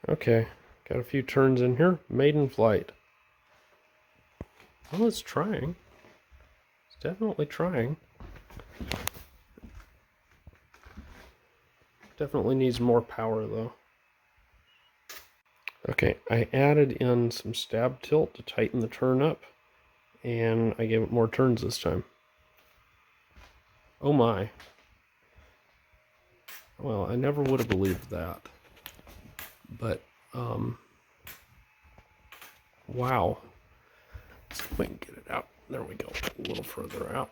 Okay, got a few turns in here. Maiden flight. Oh, it's trying. It's definitely trying. Definitely needs more power though. Okay, I added in some stab tilt to tighten the turn up, and I gave it more turns this time. Oh my. Well, I never would have believed that. But, wow. Let's see if we can get it out. There we go, a little further out.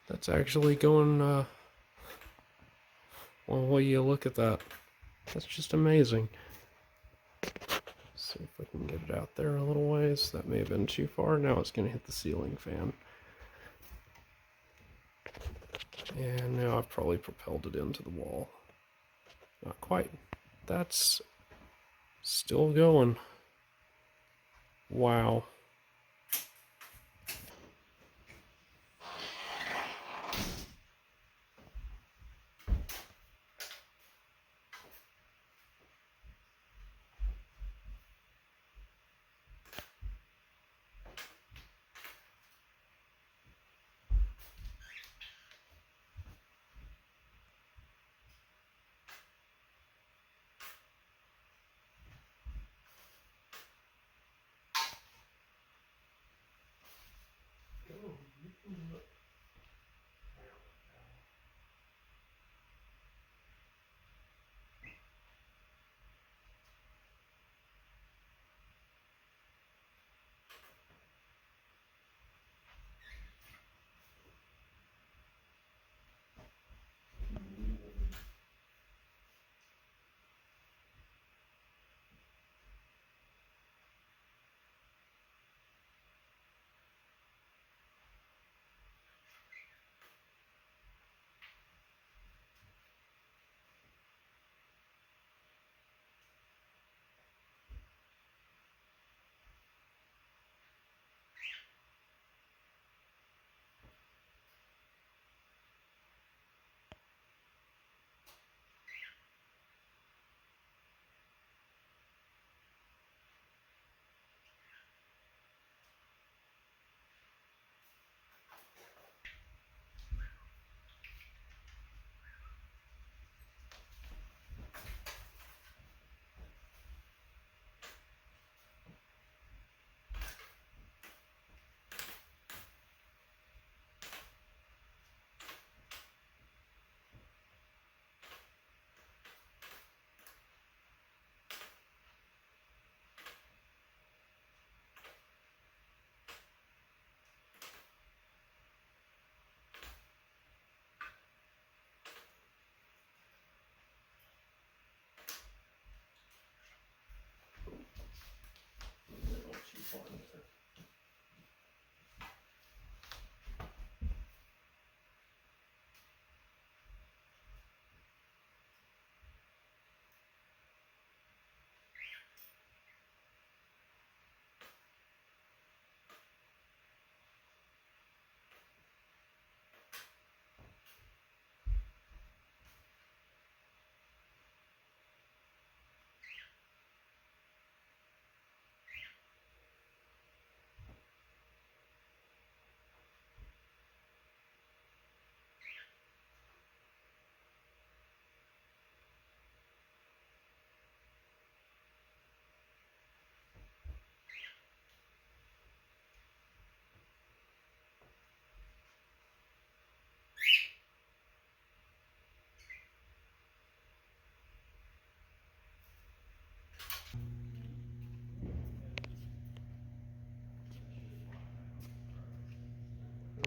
That's actually going, well, will you look at that? That's just amazing. Let's see if we can get it out there a little ways. That may have been too far. Now it's going to hit the ceiling fan. And now I've probably propelled it into the wall. Not quite. That's still going. Wow.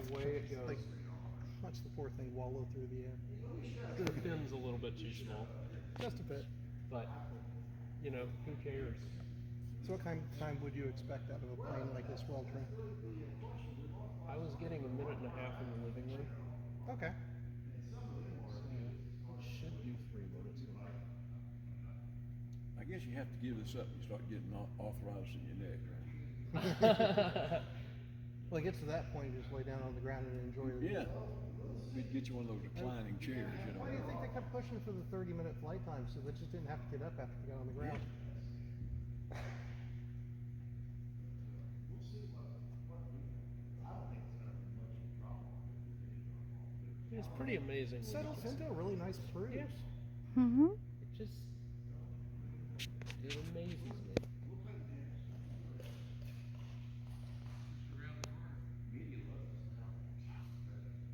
The way it goes. Like, watch the poor thing wallow through the air. The fin's a little bit too small. Just a bit. But, you know, who cares? So what kind of time would you expect out of a plane like this well trained? I was getting a minute and a half in the living room. Okay. So it should do 3 minutes. I guess you have to give this up. You start getting arthritis in your neck, right? Well, it gets to that point, you just lay down on the ground and enjoy it. Yeah. We'd get you one of those reclining chairs, you know. Why do you think they kept pushing for the 30-minute flight time so they just didn't have to get up after they got on the ground? It's pretty amazing. Settles into a really nice cruise. Yeah. Mm-hmm. It amazes me.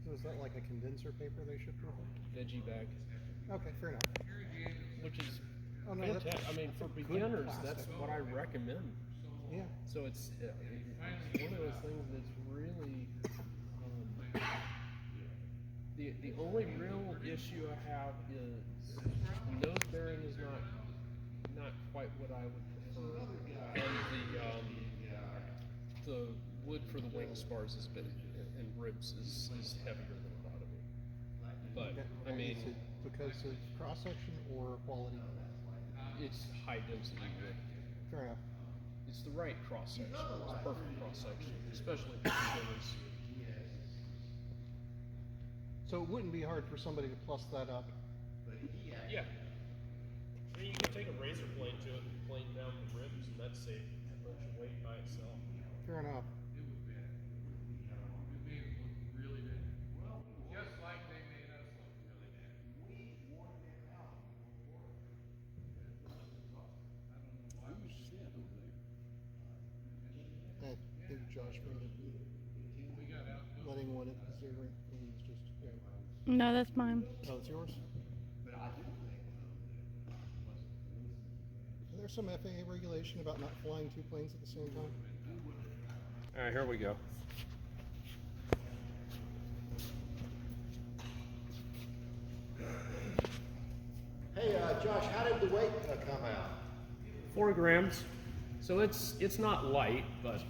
So is that like a condenser paper they shipped with it? Veggie bag, Okay, fair enough. which is Oh, no, fantastic. that's- I mean, that's for a good beginners, plastic. that's what I recommend. Yeah. So it's one of those things that's really the only real issue I have is the nose bearing is not quite what I would prefer, and the wood for the wing spars is big and ribs is heavier than it ought to be. But I mean, Is it because of cross section or quality? it's high density wood. Fair enough. It's the right cross section. It's perfect cross section, especially for beginners. So it wouldn't be hard for somebody to plus that up. Yeah. I mean, you can take a razor blade to it and plane down the ribs, and that's safe a bunch of weight by itself. Fair enough. I think Josh may be letting one at the zero. He's just, yeah. No, that's mine. Oh, it's yours? Is there some FAA regulation about not flying two planes at the same time? All right, here we go. Hey, Josh, how did the weight come out? 4 grams. So it's not light, but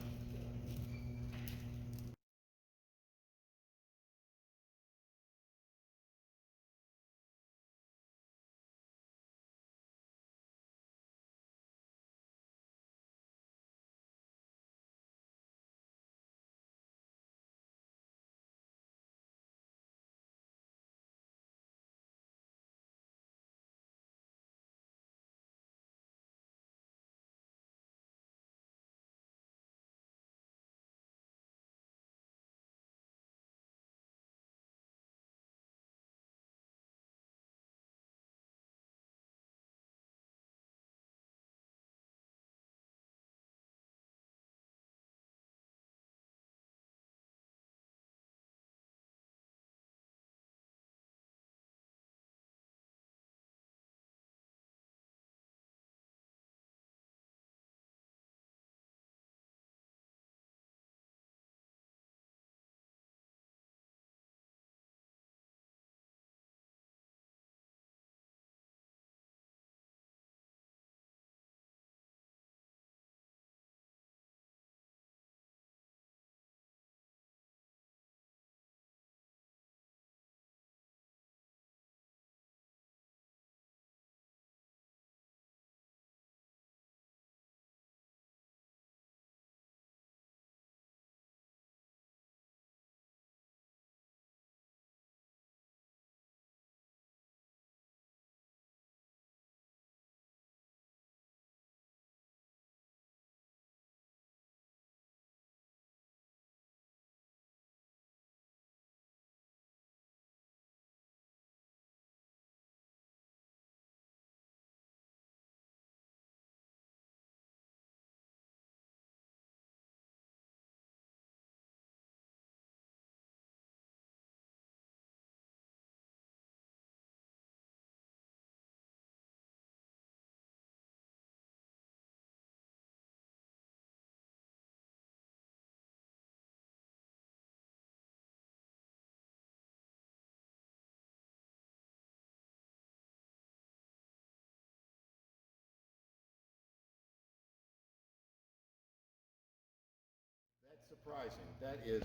That's surprising. That is.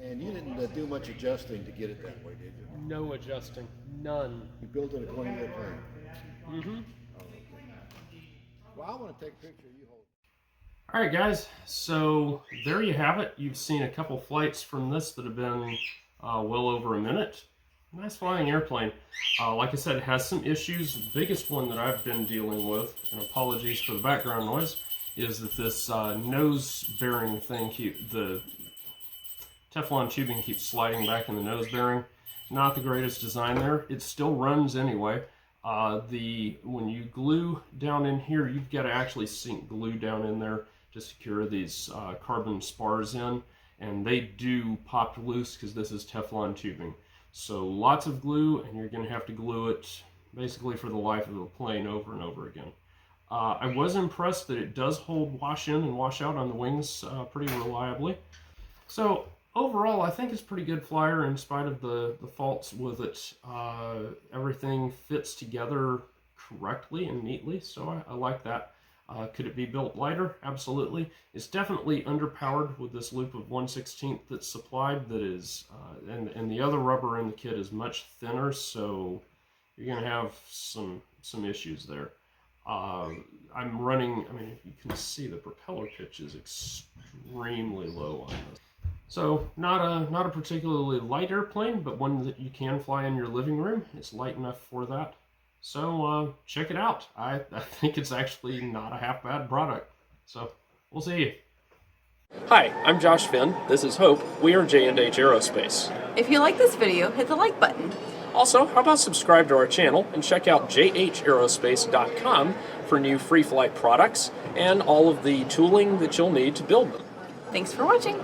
And you didn't do much adjusting to get it that way, did you? no adjusting, none. You built it according to the plan. Mm-hmm. Oh, okay. Well, I want to take a picture of you holding. All right, guys, so there you have it. You've seen a couple flights from this that have been well over a minute. Nice flying airplane. Like I said, it has some issues. The biggest one that I've been dealing with, and apologies for the background noise, is that this nose bearing thing, the Teflon tubing keeps sliding back in the nose bearing. Not the greatest design there. It still runs anyway. When you glue down in here, you've got to actually sink glue down in there to secure these carbon spars in, and they do pop loose because this is Teflon tubing. So lots of glue, and you're going to have to glue it basically for the life of the plane over and over again. I was impressed that it does hold wash in and wash out on the wings pretty reliably. So overall, I think it's a pretty good flyer in spite of the faults with it. Everything fits together correctly and neatly, so I like that. Could it be built lighter? Absolutely. It's definitely underpowered with this loop of 1/16 that's supplied that is, and the other rubber in the kit is much thinner, so you're going to have some issues there. I'm running, I mean, you can see the propeller pitch is extremely low on this. So not a particularly light airplane, but one that you can fly in your living room. It's light enough for that. So check it out. I think it's actually not a half bad product. So we'll see. Hi, I'm Josh Finn. This is Hope. We are J&H Aerospace. If you like this video, hit the like button. Also, how about subscribe to our channel and check out jhaerospace.com for new free flight products and all of the tooling that you'll need to build them. Thanks for watching.